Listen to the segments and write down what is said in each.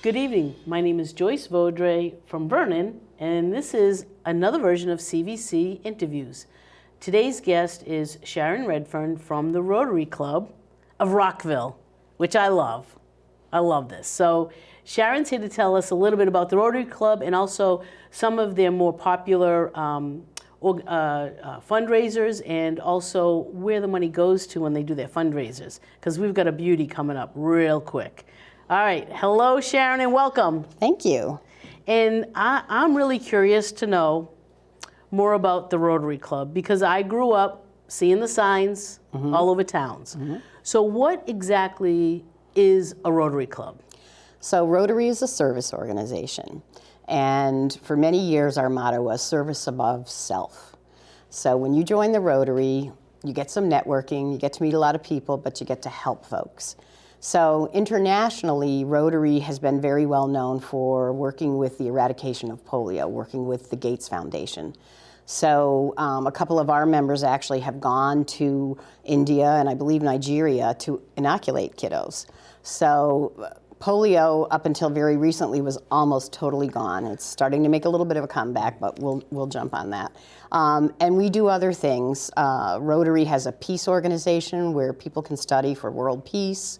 Good evening. My name is Joyce Vaudreuil from Vernon, and this is another version of CVC Interviews. Today's guest is Sharon Redfern from the Rotary Club of Rockville, which I love. I love this. So Sharon's here to tell us a little bit about the Rotary Club and also some of their more popular fundraisers, and also where the money goes to when they do their fundraisers, because we've got a beauty coming up real quick. All right, hello Sharon and welcome. Thank you. And I'm really curious to know more about the Rotary Club, because I grew up seeing the signs all over towns. So what exactly is a Rotary Club? So Rotary is a service organization, and for many years our motto was service above self. So when you join the Rotary, you get some networking, you get to meet a lot of people, but you get to help folks. So internationally, Rotary has been very well known for working with the eradication of polio, working with the Gates Foundation. So a couple of our members actually have gone to India and I believe Nigeria to inoculate kiddos. So polio, up until very recently, was almost totally gone. It's starting to make a little bit of a comeback, but we'll jump on that. And we do other things. Rotary has a peace organization where people can study for world peace.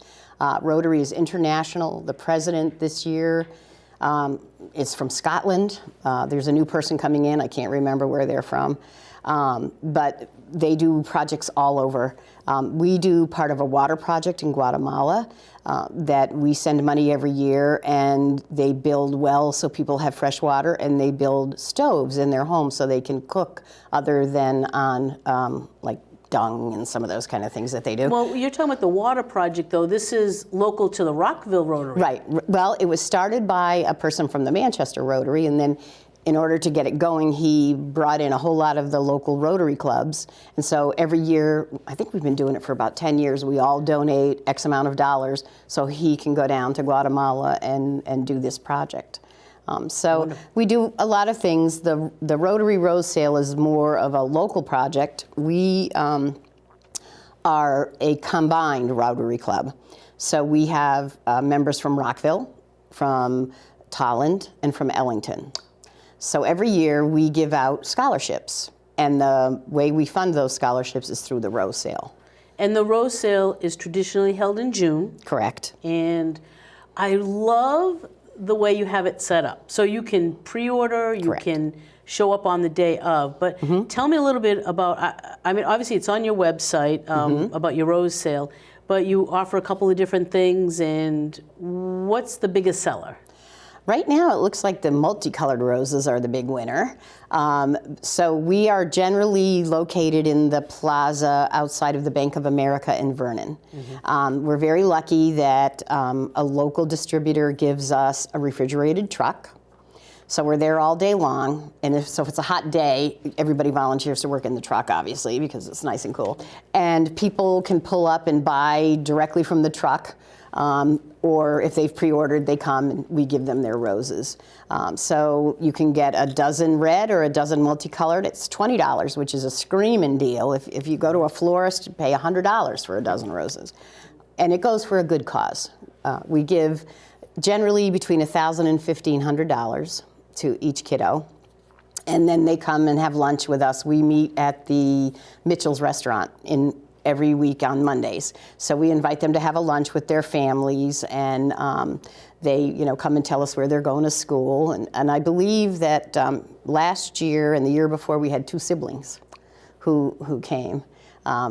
Rotary is international. The president this year is from Scotland. There's a new person coming in. I can't remember where they're from. But they do projects all over. We do part of a water project in Guatemala that we send money every year, and they build wells so people have fresh water, and they build stoves in their homes so they can cook other than on like dung and some of those kind of things that they do. Well, you're talking about the water project, though. This is local to the Rockville Rotary. Right. Well, it was started by a person from the Manchester Rotary, and then in order to get it going, he brought in a whole lot of the local Rotary clubs. And so every year, I think we've been doing it for about 10 years, we all donate X amount of dollars so he can go down to Guatemala and do this project. So wonderful. We do a lot of things. The Rotary Rose Sale is more of a local project. We are a combined Rotary Club. So we have members from Rockville, from Tolland, and from Ellington. So every year we give out scholarships, and the way we fund those scholarships is through the Rose Sale. And the Rose Sale is traditionally held in June. Correct. And I love the way you have it set up. So you can pre-order, you Correct. can show up on the day of, but tell me a little bit about, I mean, obviously it's on your website about your Rose Sale, but you offer a couple of different things, and what's the biggest seller? Right now, it looks like the multicolored roses are the big winner. So we are generally located in the plaza outside of the Bank of America in Vernon. We're very lucky that a local distributor gives us a refrigerated truck. So we're there all day long, and if it's a hot day, everybody volunteers to work in the truck, obviously, because it's nice and cool. And people can pull up and buy directly from the truck. Or if they've pre-ordered, they come and we give them their roses. So you can get a dozen red or a dozen multicolored. It's $20, which is a screaming deal. If you go to a florist, you pay $100 for a dozen roses. And it goes for a good cause. We give generally between $1,000 and $1,500 to each kiddo. And then they come and have lunch with us. We meet at the Mitchell's restaurant every week on Mondays. So we invite them to have a lunch with their families, and they come and tell us where they're going to school. And I believe that last year and the year before we had 2 siblings who came.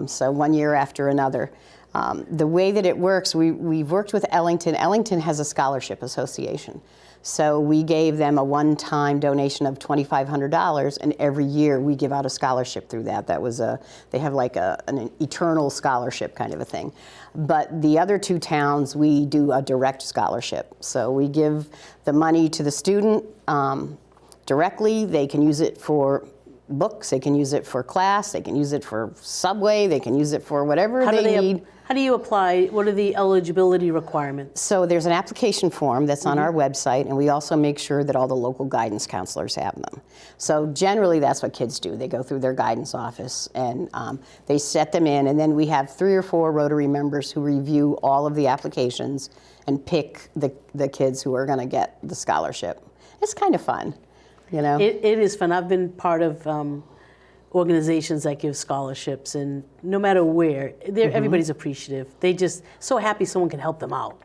So one year after another. The way that it works, we've worked with Ellington. Ellington has a scholarship association. So we gave them a one-time donation of $2,500, and every year we give out a scholarship through that. They have like an eternal scholarship kind of a thing. But the other 2 towns, we do a direct scholarship. So we give the money to the student directly. They can use it for books, they can use it for class, they can use it for Subway, they can use it for whatever they need. How do you apply? What are the eligibility requirements? So there's an application form that's on our website, and we also make sure that all the local guidance counselors have them. So generally that's what kids do. They go through their guidance office and they set them in, and then we have 3 or 4 Rotary members who review all of the applications and pick the kids who are going to get the scholarship. It's kind of fun, you know? It is fun. I've been part of organizations that give scholarships, and no matter where, everybody's appreciative. They just so happy someone can help them out.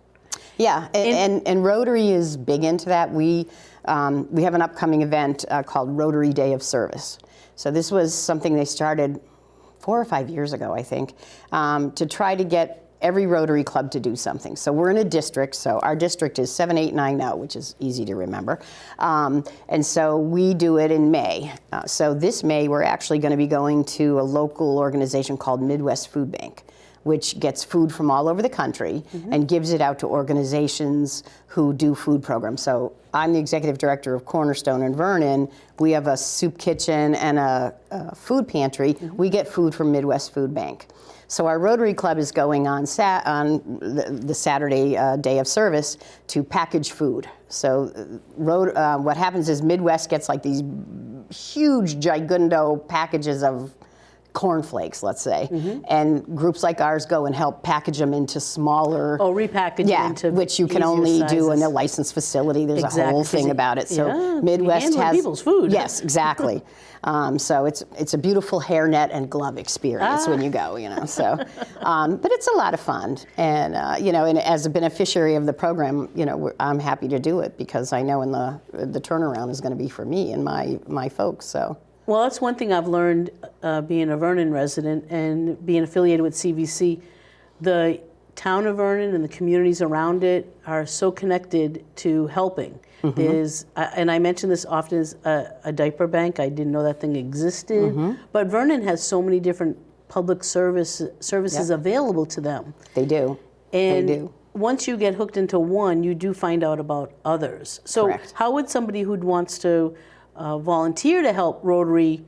Yeah, and Rotary is big into that. We have an upcoming event called Rotary Day of Service. So this was something they started 4 or 5 years ago, I think, to try to get every Rotary club to do something. So we're in a district, so our district is 7890, which is easy to remember. And so we do it in May. So this May, we're actually going to be going to a local organization called Midwest Food Bank, which gets food from all over the country and gives it out to organizations who do food programs. So I'm the executive director of Cornerstone in Vernon. We have a soup kitchen and a food pantry. We get food from Midwest Food Bank. So our Rotary Club is going on the Saturday day of service to package food. So what happens is Midwest gets like these huge gigundo packages of cornflakes, let's say, and groups like ours go and help package them into smaller. Oh, repackage it into which you can only do in a licensed facility. There's a whole thing about it. So Midwest has people's food. Yes, exactly. So it's a beautiful hairnet and glove experience when you go, you know. So, but it's a lot of fun, and you know, and as a beneficiary of the program, you know, I'm happy to do it because I know the turnaround is going to be for me and my folks. So. Well, that's one thing I've learned being a Vernon resident and being affiliated with CVC. The town of Vernon and the communities around it are so connected to helping. There's, and I mention this often as a diaper bank. I didn't know that thing existed. But Vernon has so many different public services available to them. They do. And they do. Once you get hooked into one, you do find out about others. So Correct. How would somebody who wants to volunteer to help Rotary,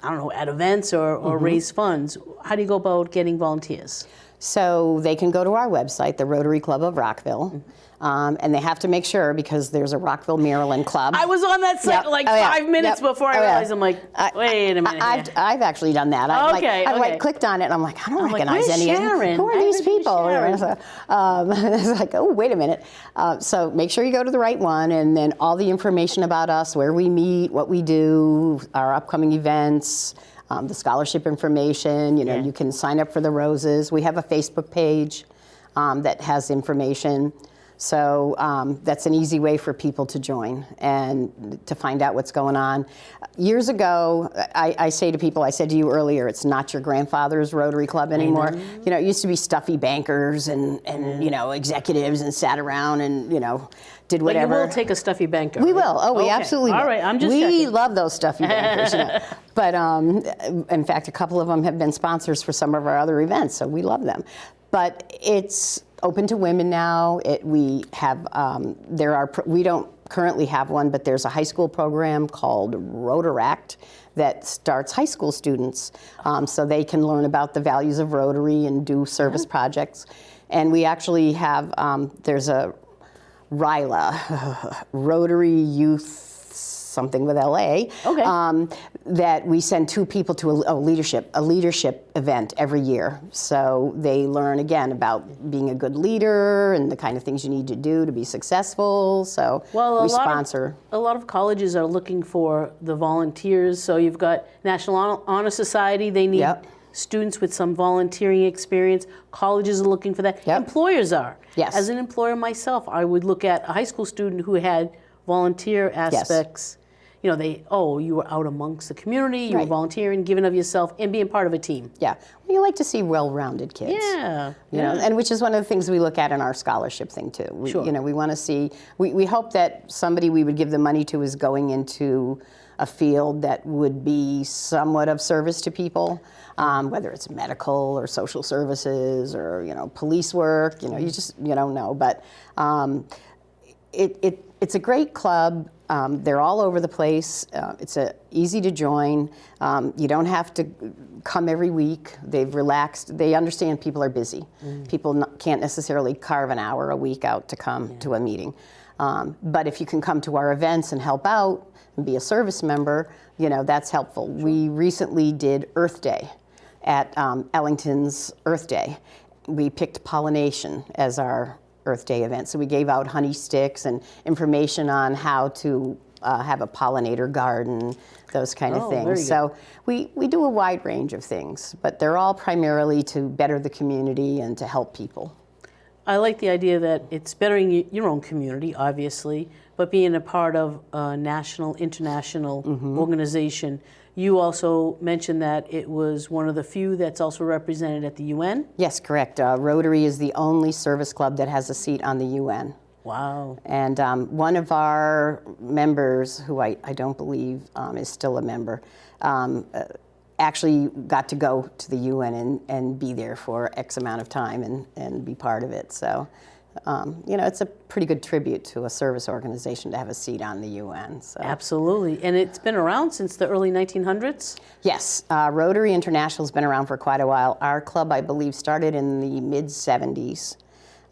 I don't know, at events or raise funds, how do you go about getting volunteers? So they can go to our website, the Rotary Club of Rockville, and they have to make sure because there's a Rockville, Maryland club. I was on that site 5 minutes before I realized. I'm like, wait a minute. I've actually done that. I clicked on it and I'm like, I don't recognize any of them. Who are these people? It's like, oh, wait a minute. So make sure you go to the right one, and then all the information about us, where we meet, what we do, our upcoming events, the scholarship information, you know, you can sign up for the Roses. We have a Facebook page that has information. So that's an easy way for people to join and to find out what's going on. Years ago, I say to people, I said to you earlier, it's not your grandfather's Rotary Club anymore. You know, it used to be stuffy bankers and you know, executives and sat around and, you know, did whatever. But you will take a stuffy banker. We will. Oh, we absolutely will. All right, I'm just checking. We love those stuffy bankers. You know. But in fact, a couple of them have been sponsors for some of our other events, so we love them. But it's open to women now. We have we don't currently have one, but there's a high school program called Rotaract that starts high school students, so they can learn about the values of Rotary and do service projects. And we actually have there's a RYLA, Rotary Youth something with LA, that we send 2 people to a leadership event every year. So they learn again about being a good leader and the kind of things you need to do to be successful. So we sponsor. A lot of colleges are looking for the volunteers. So you've got National Honor Society. They need students with some volunteering experience. Colleges are looking for that. Employers are. Yes. As an employer myself, I would look at a high school student who had volunteer aspects. You know, you were out amongst the community, you were volunteering, giving of yourself, and being part of a team. Yeah. Well, you like to see well-rounded kids. Yeah. You know, and which is one of the things we look at in our scholarship thing too. You know, we want to see, we hope that somebody we would give the money to is going into a field that would be somewhat of service to people, whether it's medical or social services or, you know, police work, you know, you don't know. But it's a great club. They're all over the place. It's easy to join. You don't have to come every week. They've relaxed. They understand people are busy. People can't necessarily carve an hour a week out to come to a meeting. But if you can come to our events and help out and be a service member, that's helpful. We recently did Earth Day at Ellington's Earth Day. We picked pollination as our Earth Day event. So we gave out honey sticks and information on how to have a pollinator garden, those kind of things. Very good. So we do a wide range of things, but they're all primarily to better the community and to help people. I like the idea that it's bettering your own community, obviously, but being a part of a national, international organization. You also mentioned that it was one of the few that's also represented at the UN. Yes, correct. Rotary is the only service club that has a seat on the UN. Wow. And one of our members, who I don't believe is still a member, actually got to go to the UN and be there for X amount of time and be part of it. So, it's a pretty good tribute to a service organization to have a seat on the UN. So. Absolutely. And it's been around since the early 1900s? Yes. Rotary International has been around for quite a while. Our club, I believe, started in the mid-'70s.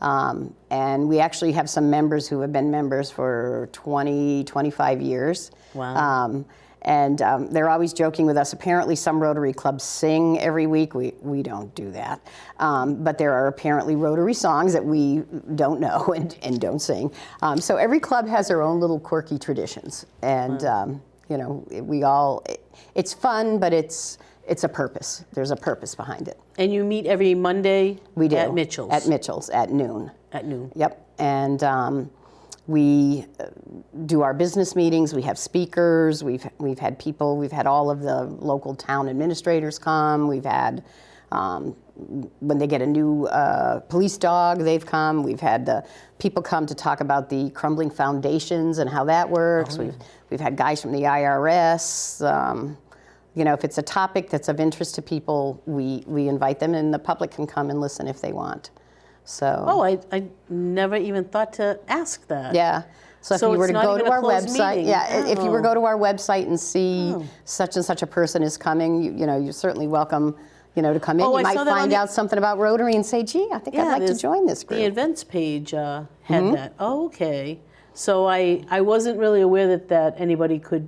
And we actually have some members who have been members for 20, 25 years. Wow. And they're always joking with us. Apparently some Rotary clubs sing every week. We don't do that. But there are apparently Rotary songs that we don't know and don't sing. So every club has their own little quirky traditions. And, it's fun, but it's a purpose. There's a purpose behind it. And you meet every Monday We do. at Mitchell's? At Mitchell's, at noon. At noon. Yep. And we do our business meetings. We have speakers. We've had people. We've had all of the local town administrators come. We've had when they get a new police dog, they've come. We've had the people come to talk about the crumbling foundations and how that works. Oh, yeah. We've had guys from the IRS. If it's a topic that's of interest to people, we invite them, and the public can come and listen if they want. So. Oh, I never even thought to ask that. Yeah. So if you were to go to our website, if you were to go to our website and see such and such a person is coming, you're certainly welcome, to come in. You might find out something about Rotary and say, gee, I think I'd like to join this group. The events page had that. Oh, okay. So I wasn't really aware that anybody could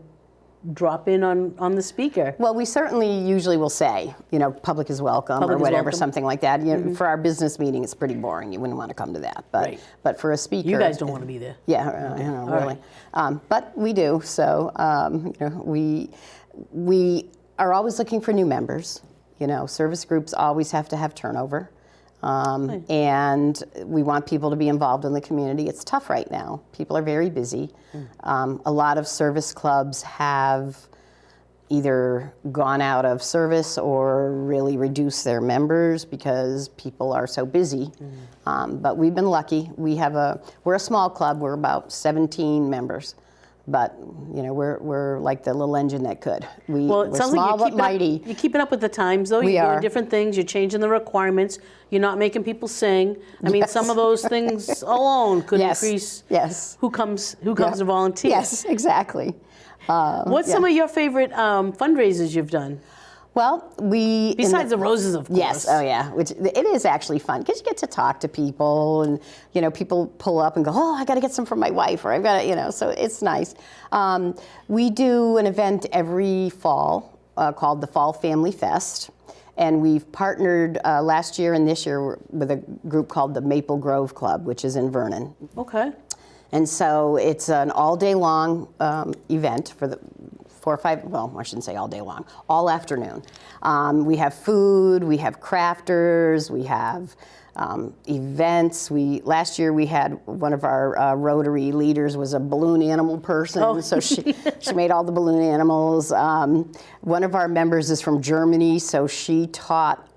drop in on the speaker. Well, we certainly usually will say, public is welcome or whatever, something like that. For our business meeting, it's pretty boring. You wouldn't want to come to that. But for a speaker. You guys don't want to be there. Yeah, really. Right. But we do. So, we are always looking for new members. Service groups always have to have turnover. And we want people to be involved in the community. It's tough right now. People are very busy. A lot of service clubs have either gone out of service or really reduced their members because people are so busy. But we've been lucky. We're a small club. We're about 17 members. But we're like the little engine that could. We're small but mighty. You're keeping up with the times, though. You're doing different things. You're changing the requirements. You're not making people sing. I mean, some of those things alone could increase. Yes. Who comes to volunteer? Yes, exactly. What's some of your favorite fundraisers you've done? Well, besides the roses, of course. Yes, oh yeah, which it is actually fun because you get to talk to people, and people pull up and go, oh, I got to get some for my wife, or I've got to, so it's nice. We do an event every fall called the Fall Family Fest, and we've partnered last year and this year with a group called the Maple Grove Club, which is in Vernon. Okay. And so it's an all-day long event for the 4 or 5, well, I shouldn't say all day long, all afternoon. We have food, we have crafters, we have events. Last year we had one of our Rotary leaders was a balloon animal person, so she made all the balloon animals. One of our members is from Germany, so she taught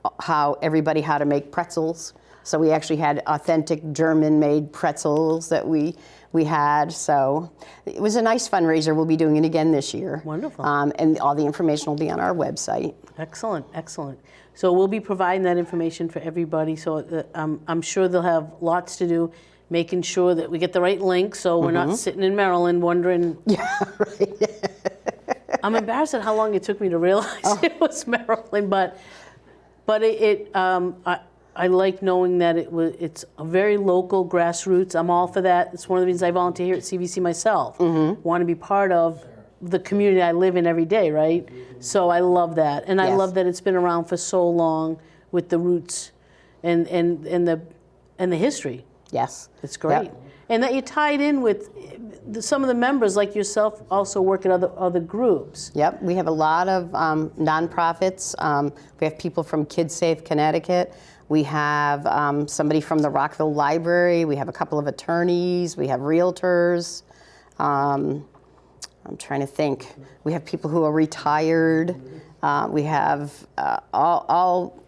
everybody how to make pretzels. So we actually had authentic German-made pretzels that we had. So it was a nice fundraiser. We'll be doing it again this year. Wonderful. And all the information will be on our website. Excellent, excellent. So we'll be providing that information for everybody. So I'm sure they'll have lots to do. making sure that we get the right link so we're not sitting in Maryland wondering. Yeah, right. I'm embarrassed at how long it took me to realize it was Maryland, but I like knowing that it's a very local grassroots. I'm all for that. It's one of the reasons I volunteer here at CVC myself. Want to be part of the community I live in every day, right? So I love that, and I love that it's been around for so long with the roots and the history. Yes, It's great. Yep. And that you tied in with some of the members like yourself also work at other groups. Yep, we have a lot of nonprofits. We have people from Kids Safe Connecticut. We have somebody from the Rockville Library. We have a couple of attorneys. We have realtors. I'm trying to think. We have people who are retired. We have all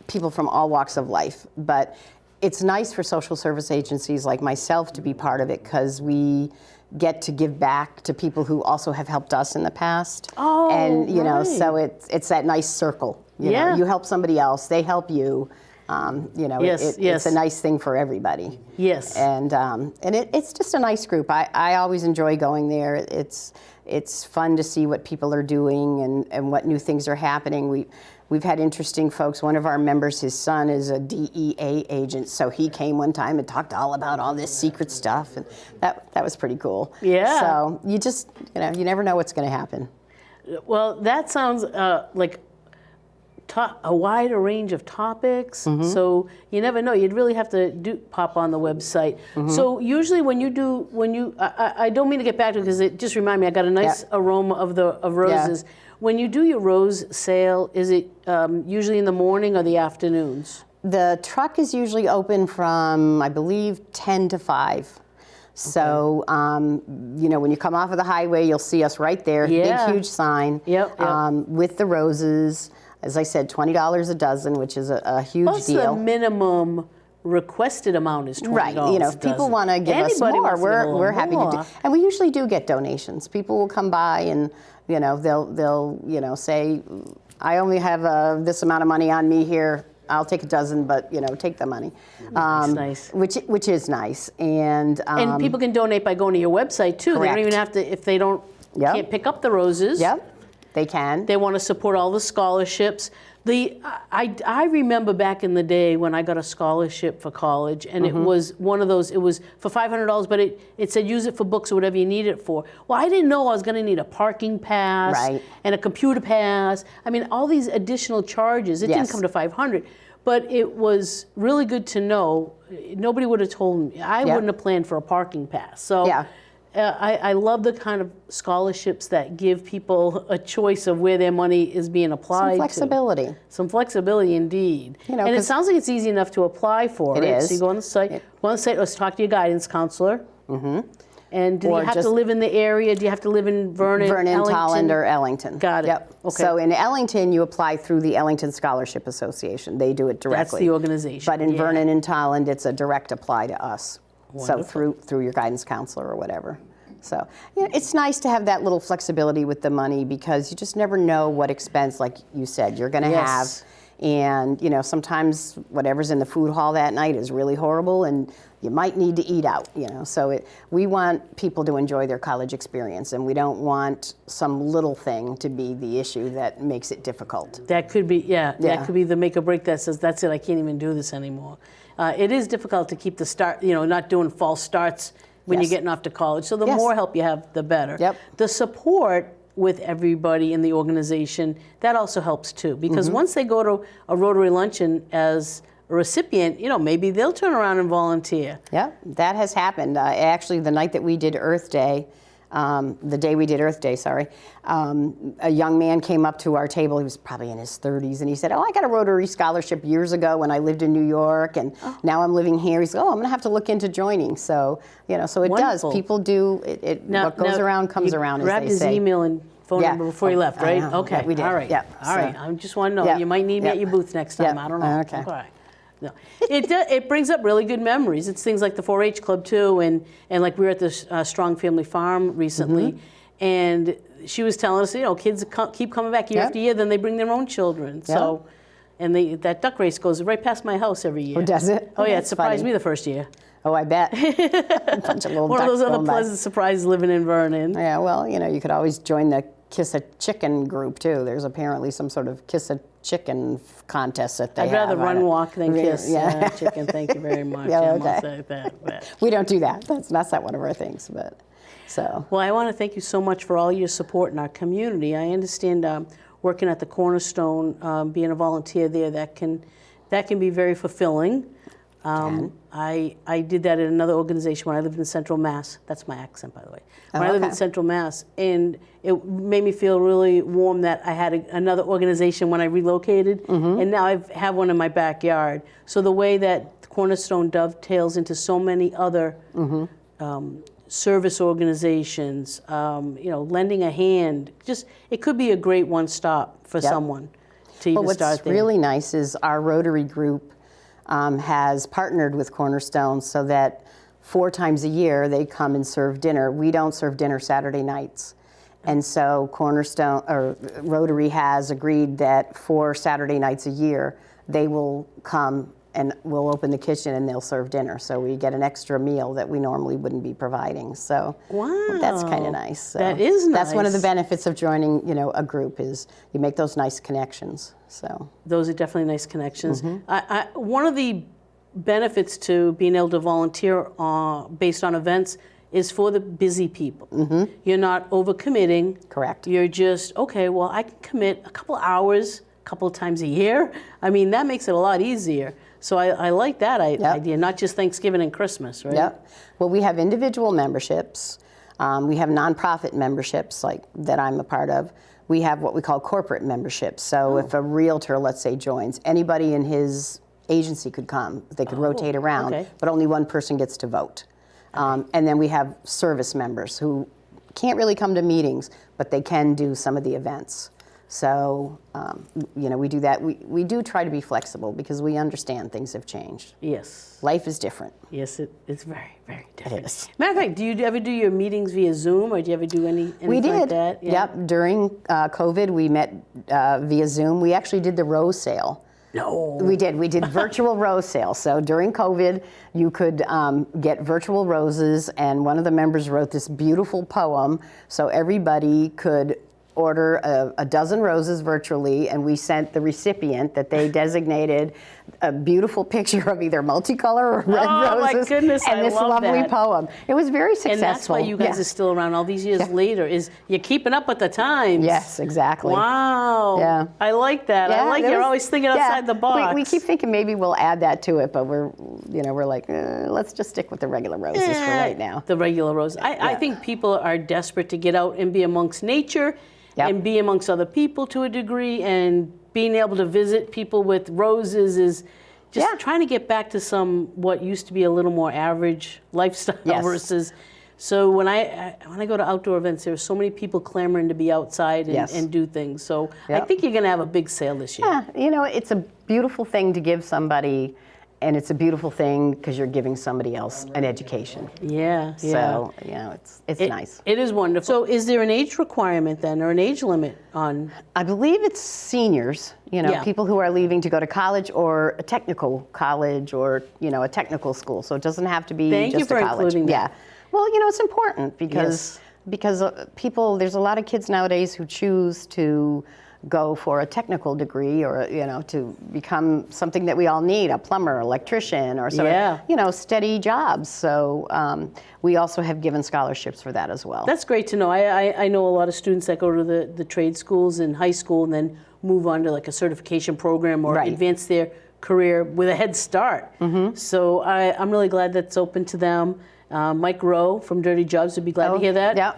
people from all walks of life. But it's nice for social service agencies like myself to be part of it because we get to give back to people who also have helped us in the past. Oh, and you know, right. so it's that nice circle. You Yeah. know, you help somebody else, they help you. You know, Yes, it's a nice thing for everybody. Yes. And it's just a nice group. I always enjoy going there. It's fun to see what people are doing and what new things are happening. We've had interesting folks. One of our members, his son is a DEA agent, so he came one time and talked all about all this secret stuff, and that was pretty cool. Yeah. So you just, you know, you never know what's going to happen. Well, that sounds like a wider range of topics. So you never know. You'd really have to pop on the website. So usually when I don't mean to get back to it because it just reminded me. I got a nice aroma of roses. Yeah. When you do your rose sale, is it usually in the morning or the afternoons? The truck is usually open from, I believe, 10 to 5. So, you know, when you come off of the highway, you'll see us right there, big, huge sign with the roses. As I said, $20 a dozen, which is a huge What's deal. the minimum requested amount is $20 Right, you know, if people want to give us more, we're happy to do. And we usually do get donations. People will come by and, you know, they'll you know, say, I only have this amount of money on me here. I'll take a dozen, but you know, take the money. Nice. Which is nice, and people can donate by going to your website too. Correct. They don't even have to if they can't pick up the roses. Yep, they can. They want to support all the scholarships. I remember back in the day when I got a scholarship for college, and it was one of those. It was for $500, but it said use it for books or whatever you need it for. Well, I didn't know I was going to need a parking pass and a computer pass. I mean, all these additional charges. It didn't come to $500, but it was really good to know. Nobody would have told me. I wouldn't have planned for a parking pass. So. I love the kind of scholarships that give people a choice of where their money is being applied. Some flexibility. Some flexibility, indeed. You know, and it sounds like it's easy enough to apply for. It is. So you go on the site. Let's talk to your guidance counselor. And do you have to live in the area? Do you have to live in Vernon, Ellington? Tolland, or Ellington? Got it. Yep. Okay. So in Ellington, you apply through the Ellington Scholarship Association. They do it directly. That's the organization. But in Vernon and Tolland, it's a direct apply to us. Wonderful. So through your guidance counselor or whatever. So you know, it's nice to have that little flexibility with the money because you just never know what expense, like you said, you're going to have. And you know, sometimes whatever's in the food hall that night is really horrible, and you might need to eat out. You know, so we want people to enjoy their college experience, and we don't want some little thing to be the issue that makes it difficult. That could be, that could be the make or break that says, that's it, I can't even do this anymore. It is difficult to keep the start, you know, not doing false starts when you're getting off to college. So the more help you have, the better. Yep. The support with everybody in the organization, that also helps too. Because once they go to a Rotary luncheon as a recipient, you know, maybe they'll turn around and volunteer. Yeah, that has happened. Actually, the night that we did Earth Day, the day we did Earth Day, a young man came up to our table. He was probably in his 30s, and he said, "Oh, I got a Rotary scholarship years ago when I lived in New York, and now I'm living here." He said, "Oh, I'm going to have to look into joining." So, you know, so it does. People do. What goes around comes around, as they say. Grabbed his email and phone number before you left, right? Okay, Yeah, we did. All right. Yeah. All right. I just want to know. You might need me at your booth next time. I don't know. Okay. No. It brings up really good memories. It's things like the 4-H club too, and like we were at the Strong Family Farm recently, and she was telling us, you know, kids keep coming back year after year, then they bring their own children. So And that duck race goes right past my house every year. Oh, does it? Oh, yeah, it That's surprised funny. me the first year. Oh, I bet. A bunch of little One of ducks those other going by. pleasant surprises living in Vernon. Yeah, well, you could always join the Kiss a Chicken group, too. There's apparently some sort of Kiss a Chicken contest that they I'd have. rather run, walk than kiss Yeah. Chicken. Thank you very much. Yeah, Emma, okay. say that, but. We don't do that. That's not one of our things, but so. Well, I want to thank you so much for all your support in our community. I understand working at the Cornerstone, being a volunteer there, that can be very fulfilling. I did that at another organization when I lived in Central Mass. That's my accent, by the way. When I lived in Central Mass, and it made me feel really warm that I had another organization when I relocated, and now I have one in my backyard. So the way that Cornerstone dovetails into so many other service organizations, lending a hand, it could be a great one-stop for someone to even start there. What's really nice is our Rotary group has partnered with Cornerstone so that 4 times a year they come and serve dinner. We don't serve dinner Saturday nights. And so Rotary has agreed that 4 Saturday nights a year they will come and we'll open the kitchen and they'll serve dinner. So we get an extra meal that we normally wouldn't be providing. So that's kind of nice. So that is nice. That's one of the benefits of joining, a group is you make those nice connections. So those are definitely nice connections. One of the benefits to being able to volunteer based on events is for the busy people. You're not overcommitting. Correct. You're just, okay, well, I can commit a couple hours, a couple of times a year. I mean, that makes it a lot easier. So I like that idea, not just Thanksgiving and Christmas, right? Yep. Well, we have individual memberships. We have nonprofit memberships like that I'm a part of. We have what we call corporate memberships. So if a realtor, let's say, joins, anybody in his agency could come. They could rotate around, but only one person gets to vote. And then we have service members who can't really come to meetings, but they can do some of the events. So, we do that. We do try to be flexible because we understand things have changed. Yes. Life is different. Yes, it's very, very different. It is. Matter of fact, do you ever do your meetings via Zoom, or do you ever do anything We did. like that? Yeah. Yep. During COVID, we met via Zoom. We actually did the rose sale. No. We did. We did virtual rose sale. So during COVID, you could get virtual roses, and one of the members wrote this beautiful poem so everybody could order a dozen roses virtually, and we sent the recipient that they designated a beautiful picture of either multicolor or red roses. My goodness, and this lovely poem. It was very successful. And that's why you guys are still around all these years later, is you're keeping up with the times. Yes, exactly. Wow. Yeah. I like that. Yeah, I like you're always thinking outside the box. We keep thinking maybe we'll add that to it, but we're like, let's just stick with the regular roses for right now. The regular roses. I think people are desperate to get out and be amongst nature and be amongst other people to a degree, and being able to visit people with roses is just trying to get back to what used to be a little more average lifestyle versus. So when I go to outdoor events, there are so many people clamoring to be outside and do things. So I think you're going to have a big sale this year. Yeah, it's a beautiful thing to give somebody, and it's a beautiful thing because you're giving somebody else an education. Yeah. So it's nice. It is wonderful. So is there an age requirement then, or an age limit on? I believe it's seniors. People who are leaving to go to college or a technical college or a technical school. So it doesn't have to be Thank just you for a college. including that. Yeah. Well, it's important because people. There's a lot of kids nowadays who choose to go for a technical degree or to become something that we all need, a plumber, electrician, or steady jobs. So we also have given scholarships for that as well. That's great to know. I know a lot of students that go to the trade schools in high school and then move on to like a certification program or advance their career with a head start. So I'm really glad that's open to them. Mike Rowe from Dirty Jobs would be glad to hear that. Yeah.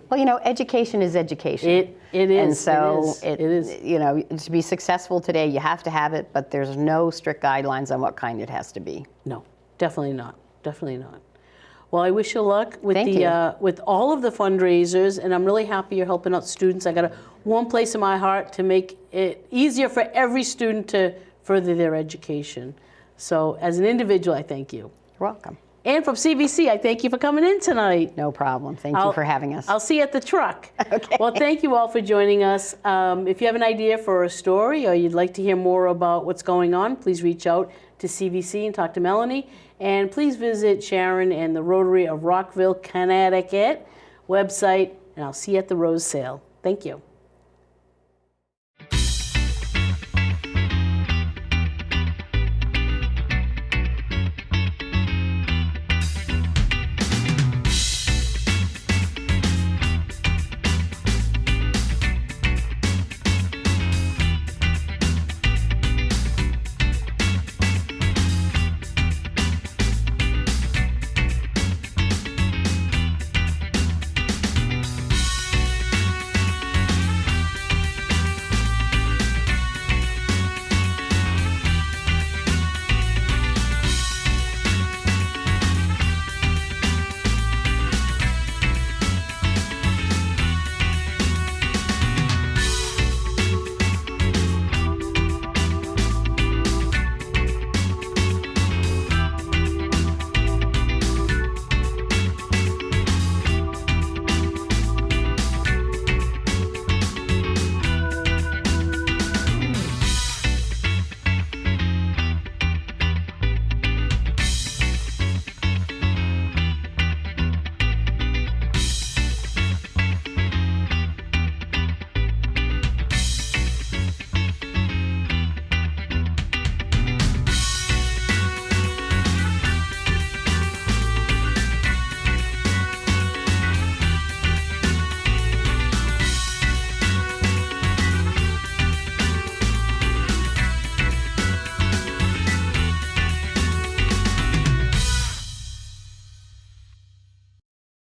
Well, education is education. It is. And so it is. To be successful today, you have to have it, but there's no strict guidelines on what kind it has to be. No, definitely not. Definitely not. Well, I wish you luck with with all of the fundraisers, and I'm really happy you're helping out students. I got a warm place in my heart to make it easier for every student to further their education. So, as an individual, I thank you. You're welcome. And from CVC, I thank you for coming in tonight. No problem. Thank you for having us. I'll see you at the truck. Okay. Well, thank you all for joining us. If you have an idea for a story or you'd like to hear more about what's going on, please reach out to CVC and talk to Melanie. And please visit Sharon and the Rotary of Rockville, Connecticut website, and I'll see you at the Rose Sale. Thank you.